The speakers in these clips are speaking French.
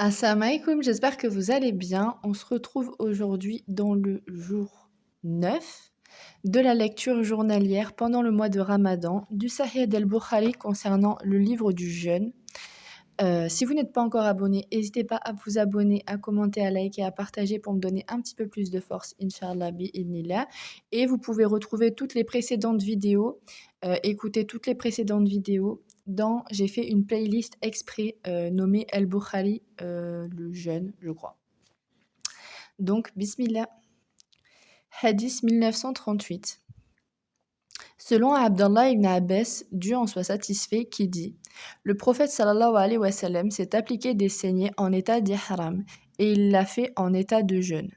Assalamu alaikum, j'espère que vous allez bien. On se retrouve aujourd'hui dans le jour 9 de la lecture journalière pendant le mois de Ramadan du Sahih al-Bukhari concernant le livre du jeûne. Si vous n'êtes pas encore abonné, n'hésitez pas à vous abonner, à commenter, à liker, à partager pour me donner un petit peu plus de force, Inch'Allah, bi'idhnillah. Et vous pouvez retrouver toutes les précédentes vidéos, écouter toutes les précédentes vidéos j'ai fait une playlist exprès nommée El Bukhari, le jeûne, je crois. Donc, bismillah. Hadith 1938. Selon Abdallah ibn Abbas, Dieu en soit satisfait, qui dit: Le prophète sallallahu alayhi wa sallam s'est appliqué des saignées en état d'ihram et il l'a fait en état de jeûne.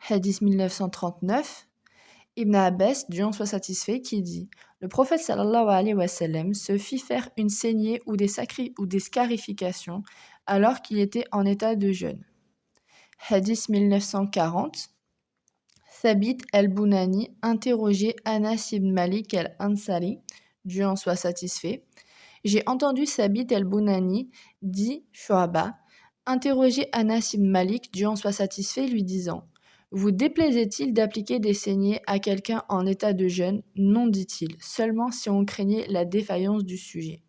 Hadith 1939. Ibn Abbas, Dieu en soit satisfait, qui dit: Le prophète sallallahu alayhi wa sallam se fit faire une saignée ou des scarifications alors qu'il était en état de jeûne. Hadith 1940. Thabit al-Bunani interrogeait Anas ibn Malik al-Ansari, Dieu en soit satisfait. J'ai entendu Thabit al-Bunani, dit Shu'aba, interroger Anas ibn Malik, Dieu en soit satisfait, lui disant: Vous déplaisait-il d'appliquer des saignées à quelqu'un en état de jeûne? Non, dit-il, seulement si on craignait la défaillance du sujet.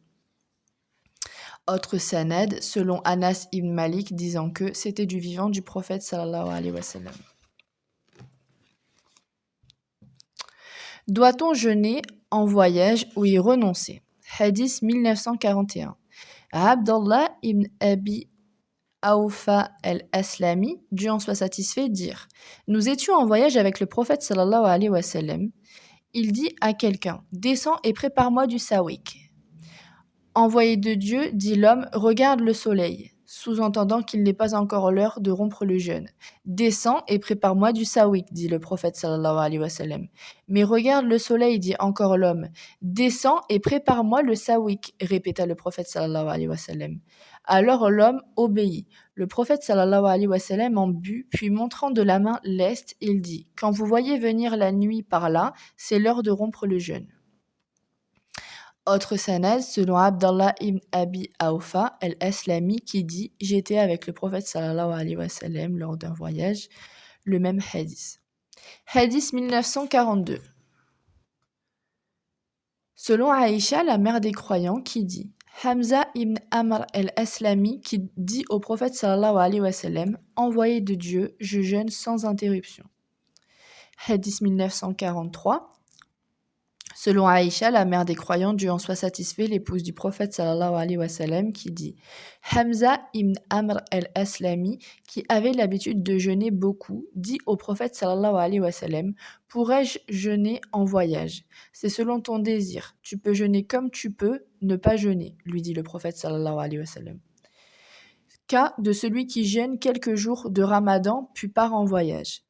Autre sanad, selon Anas ibn Malik, disant que c'était du vivant du prophète sallallahu alayhi wa sallam. Doit-on jeûner en voyage ou y renoncer? Hadith 1941. Abdallah ibn Abi Awfa al-Aslami, Dieu en soit satisfait, dire: Nous étions en voyage avec le prophète sallallahu alayhi wa sallam. Il dit à quelqu'un: Descends et prépare-moi du sawik. Envoyé de Dieu, dit l'homme, regarde le soleil, sous-entendant qu'il n'est pas encore l'heure de rompre le jeûne. Descends et prépare-moi du sawik, dit le prophète sallallahu alayhi wa sallam. Mais regarde le soleil, dit encore l'homme. Descends et prépare-moi le sawik, répéta le prophète sallallahu alayhi wa sallam. Alors l'homme obéit. Le prophète sallallahu alayhi wa sallam en but, puis montrant de la main l'est, il dit: Quand vous voyez venir la nuit par là, c'est l'heure de rompre le jeûne. Autre sanad, selon Abdallah ibn Abi Awfa al-Aslami, qui dit: J'étais avec le prophète sallallahu alayhi wa sallam lors d'un voyage, le même hadith. Hadith 1942. Selon Aïcha, la mère des croyants, qui dit: Hamza ibn Amr al-Aslami, qui dit au prophète sallallahu alayhi wa sallam: Envoyé de Dieu, je jeûne sans interruption. Hadith 1943. Selon Aïcha, la mère des croyants, Dieu en soit satisfait, l'épouse du prophète sallallahu alayhi wa sallam, qui dit: Hamza ibn Amr al-Aslami, qui avait l'habitude de jeûner beaucoup, dit au prophète sallallahu alayhi wa sallam: Pourrais-je jeûner en voyage? C'est selon ton désir. Tu peux jeûner comme tu peux ne pas jeûner, lui dit le prophète sallallahu alayhi wa sallam. Cas de celui qui jeûne quelques jours de Ramadan puis part en voyage.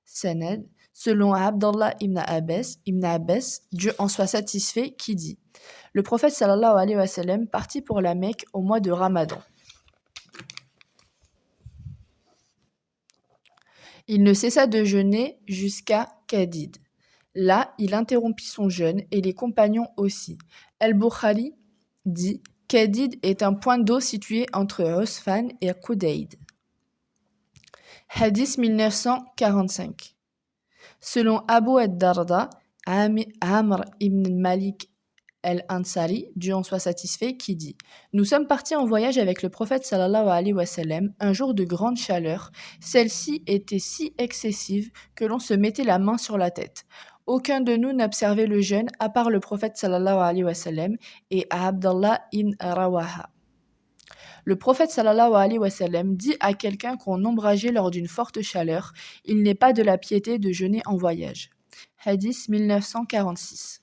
Sanad, selon Abdallah ibn Abbas, Dieu en soit satisfait, qui dit: Le prophète sallallahu alayhi wa sallam partit pour la Mecque au mois de Ramadan. Il ne cessa de jeûner jusqu'à Qadid. Là, il interrompit son jeûne et les compagnons aussi. Al-Bukhari dit: Qadid est un point d'eau situé entre Usfan et Qudayd. Hadith 1945. Selon Abu ad-Darda, Amr ibn Malik al-Ansari, Dieu en soit satisfait, qui dit: Nous sommes partis en voyage avec le prophète sallallahu alayhi wa sallam un jour de grande chaleur. Celle-ci était si excessive que l'on se mettait la main sur la tête. Aucun de nous n'observait le jeûne à part le prophète sallallahu alayhi wa sallam et Abdallah ibn Rawaha. Le prophète sallallahu alayhi wa sallam dit à quelqu'un qu'on ombrageait lors d'une forte chaleur: Il n'est pas de la piété de jeûner en voyage. Hadith 1946.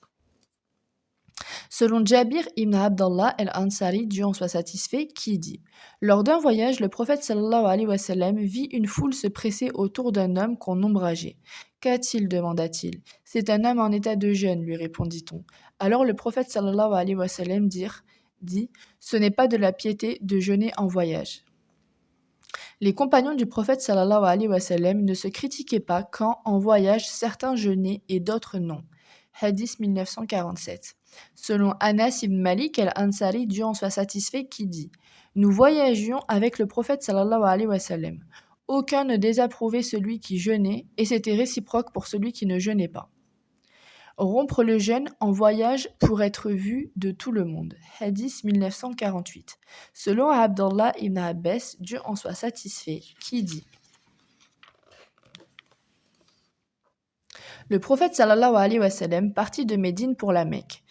Selon Jabir ibn Abdallah al-Ansari, Dieu en soit satisfait, qui dit: Lors d'un voyage, le prophète sallallahu alayhi wa sallam vit une foule se presser autour d'un homme qu'on ombrageait. Qu'a-t-il? Demanda-t-il. C'est un homme en état de jeûne, lui répondit-on. Alors le prophète sallallahu alayhi wa sallam dit: Ce n'est pas de la piété de jeûner en voyage. Les compagnons du prophète sallallahu alayhi wa sallam ne se critiquaient pas quand, en voyage, certains jeûnaient et d'autres non. Hadith 1947. Selon Anas ibn Malik al-Ansari, Dieu en soit satisfait, qui dit: Nous voyagions avec le prophète sallallahu alayhi wa sallam. Aucun ne désapprouvait celui qui jeûnait, et c'était réciproque pour celui qui ne jeûnait pas. Rompre le jeûne en voyage pour être vu de tout le monde. Hadith 1948. Selon Abdallah ibn Abbas, Dieu en soit satisfait, qui dit: Le prophète sallallahu alayhi wa sallam partit de Médine pour la Mecque.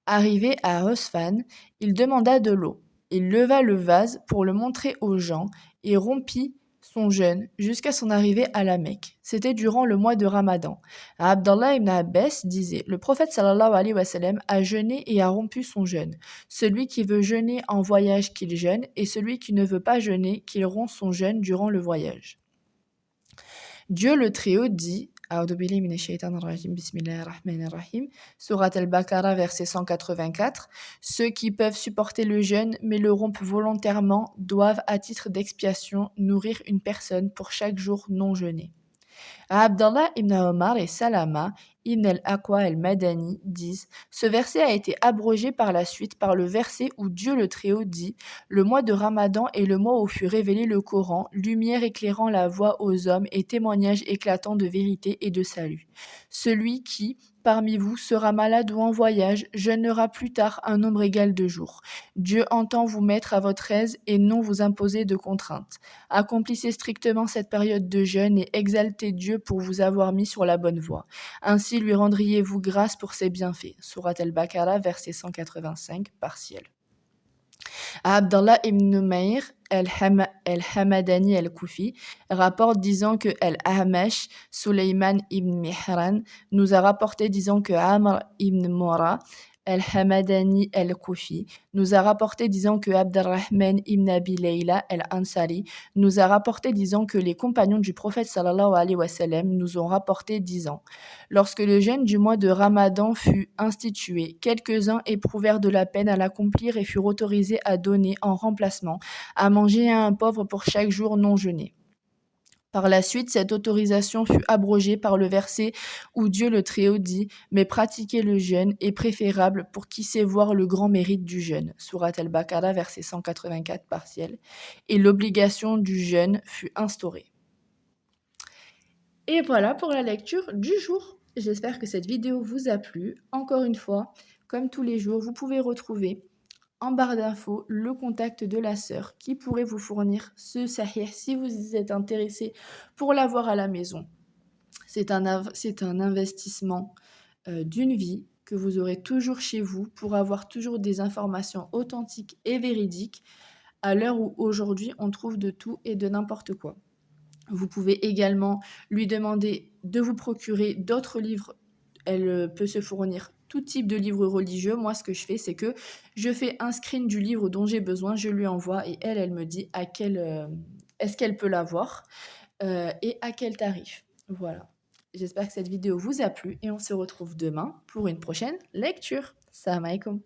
Arrivé à Usfan, il demanda de l'eau. Il leva le vase pour le montrer aux gens et rompit son jeûne jusqu'à son arrivée à la Mecque. C'était durant le mois de Ramadan. Abdallah ibn Abbas disait: Le prophète sallallahu alayhi wa sallam a jeûné et a rompu son jeûne. Celui qui veut jeûner en voyage, qu'il jeûne, et celui qui ne veut pas jeûner, qu'il rompt son jeûne durant le voyage. Dieu le Très-Haut dit, Surat al-Baqarah, verset 184, ceux qui peuvent supporter le jeûne mais le rompent volontairement doivent, à titre d'expiation, nourrir une personne pour chaque jour non jeûné. Abdallah ibn Omar et Salama ibn al-Aqwa al-Madani disent: Ce verset a été abrogé par la suite par le verset où Dieu le Très-Haut dit: Le mois de Ramadan est le mois où fut révélé le Coran, lumière éclairant la voie aux hommes et témoignage éclatant de vérité et de salut. Celui qui, parmi vous, sera malade ou en voyage, jeûnera plus tard un nombre égal de jours. Dieu entend vous mettre à votre aise et non vous imposer de contraintes. Accomplissez strictement cette période de jeûne et exaltez Dieu pour vous avoir mis sur la bonne voie. Ainsi lui rendriez-vous grâce pour ses bienfaits. Surat al-Baqarah, verset 185, partiel. Abdallah ibn Numayr al-Hamadani al-Kufi rapporte disant que Al-Ahmash Suleyman ibn Mihran nous a rapporté disant que Amr ibn Mura al-Hamadani al-Kufi nous a rapporté disant que Abdurrahman ibn Abi Layla al-Ansari nous a rapporté disant que les compagnons du prophète sallallahu alayhi wa sallam nous ont rapporté disant: Lorsque le jeûne du mois de Ramadan fut institué, quelques-uns éprouvèrent de la peine à l'accomplir et furent autorisés à donner en remplacement à manger à un pauvre pour chaque jour non jeûné. Par la suite, cette autorisation fut abrogée par le verset où Dieu le Très-Haut dit: Mais pratiquer le jeûne est préférable pour qui sait voir le grand mérite du jeûne. Surat al-Baqarah, verset 184, partiel. Et l'obligation du jeûne fut instaurée. Et voilà pour la lecture du jour. J'espère que cette vidéo vous a plu. Encore une fois, comme tous les jours, vous pouvez retrouver en barre d'infos le contact de la sœur qui pourrait vous fournir ce sahih si vous êtes intéressé pour l'avoir à la maison. C'est un investissement d'une vie que vous aurez toujours chez vous pour avoir toujours des informations authentiques et véridiques à l'heure où aujourd'hui on trouve de tout et de n'importe quoi. Vous pouvez également lui demander de vous procurer d'autres livres. Elle peut se fournir tout type de livres religieux. Moi, ce que je fais, c'est que je fais un screen du livre dont j'ai besoin, je lui envoie et elle me dit à quel est-ce qu'elle peut l'avoir et à quel tarif. Voilà. J'espère que cette vidéo vous a plu et on se retrouve demain pour une prochaine lecture. Salam alaikum.